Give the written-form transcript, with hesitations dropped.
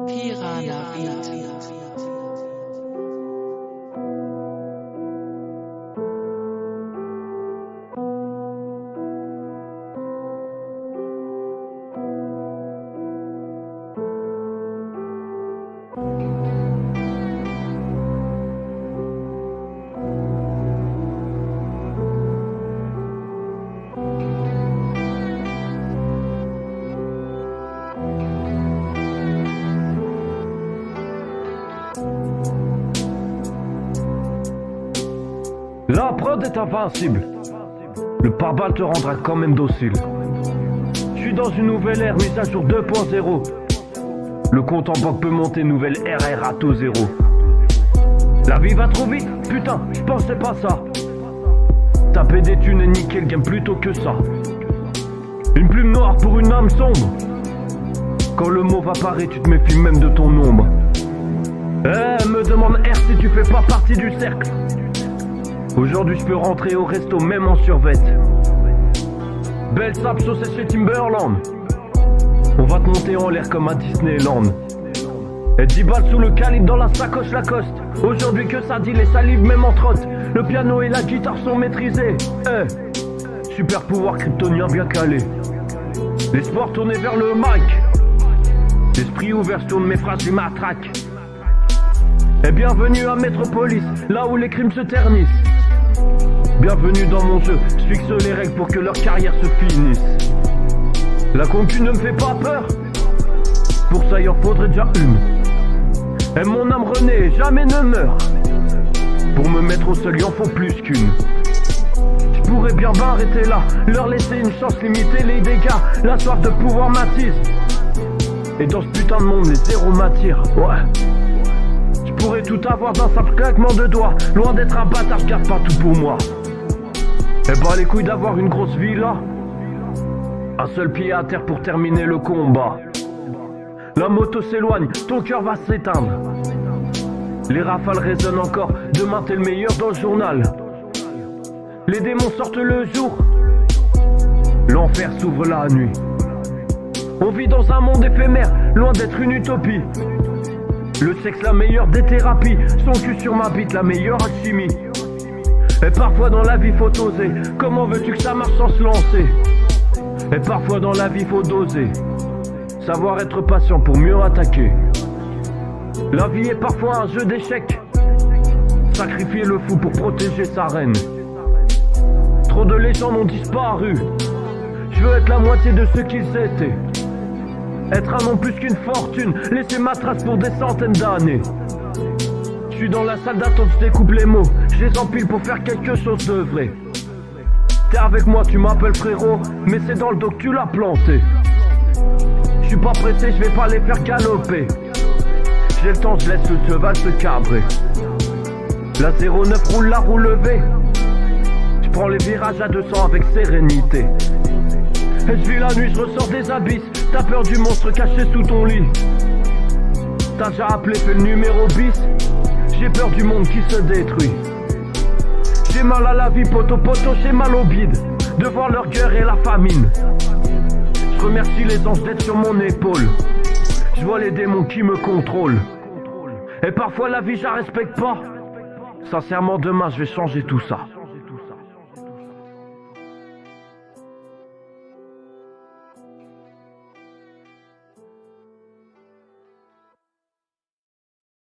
Piranha Beat. La prod est invincible. Le pare-balles te rendra quand même docile. Je suis dans une nouvelle ère, mise à jour 2.0. Le compte en banque peut monter, nouvelle RR taux 0. La vie va trop vite, putain, je pensais pas ça. Taper des thunes et niquer le game plutôt que ça. Une plume noire pour une âme sombre. Quand le mot va apparaît, tu te méfies même de ton ombre. Me demande R si tu fais pas partie du cercle. Aujourd'hui je peux rentrer au resto même en survette. Belle sable saucée chez Timberland. On va te monter en l'air comme à Disneyland. Et 10 balles sous le calibre dans la sacoche Lacoste. Aujourd'hui que ça dit les salives même en trotte. Le piano et la guitare sont maîtrisés. Super pouvoir kryptonien bien calé. L'espoir tourné vers le mic. L'esprit ouvert tourne mes phrases et matraques. Et bienvenue à Metropolis, là où les crimes se ternissent. Bienvenue dans mon jeu, je fixe les règles pour que leur carrière se finisse. La concu ne me fait pas peur. Pour ça il en faudrait déjà une. Et mon âme renaît, jamais ne meurt. Pour me mettre au sol il en faut plus qu'une. Je pourrais bien arrêter là, leur laisser une chance, limiter les dégâts. La soif de pouvoir m'attise. Et dans ce putain de monde les zéros m'attirent, ouais. Je pourrais tout avoir d'un simple claquement de doigts. Loin d'être un bâtard, je garde pas tout pour moi. Et bah les couilles d'avoir une grosse villa. Un seul pied à terre pour terminer le combat. La moto s'éloigne, ton cœur va s'éteindre. Les rafales résonnent encore, demain t'es le meilleur dans le journal. Les démons sortent le jour. L'enfer s'ouvre la nuit. On vit dans un monde éphémère, loin d'être une utopie. Le sexe la meilleure des thérapies, son cul sur ma bite la meilleure alchimie. Et parfois dans la vie faut oser, comment veux-tu que ça marche sans se lancer? Et parfois dans la vie faut doser, savoir être patient pour mieux attaquer. La vie est parfois un jeu d'échecs, sacrifier le fou pour protéger sa reine. Trop de légendes ont disparu, je veux être la moitié de ce qu'ils étaient. Être un nom plus qu'une fortune, laisser ma trace pour des centaines d'années. Je suis dans la salle d'attente, je découpe les mots, je les empile pour faire quelque chose de vrai. T'es avec moi, tu m'appelles frérot, mais c'est dans le dos que tu l'as planté. Je suis pas pressé, je vais pas les faire galoper. J'ai le temps, je laisse le cheval se cabrer. La 09 roule la roue levée. Je prends les virages à 200 avec sérénité. Et je vis la nuit, je ressors des abysses. T'as peur du monstre caché sous ton lit. T'as déjà appelé, fait le numéro bis. J'ai peur du monde qui se détruit. J'ai mal à la vie, poto, j'ai mal au bide. De voir leur guerre et la famine. Je remercie les anges d'être sur mon épaule. Je vois les démons qui me contrôlent. Et parfois la vie je la respecte pas. Sincèrement demain je vais changer tout ça.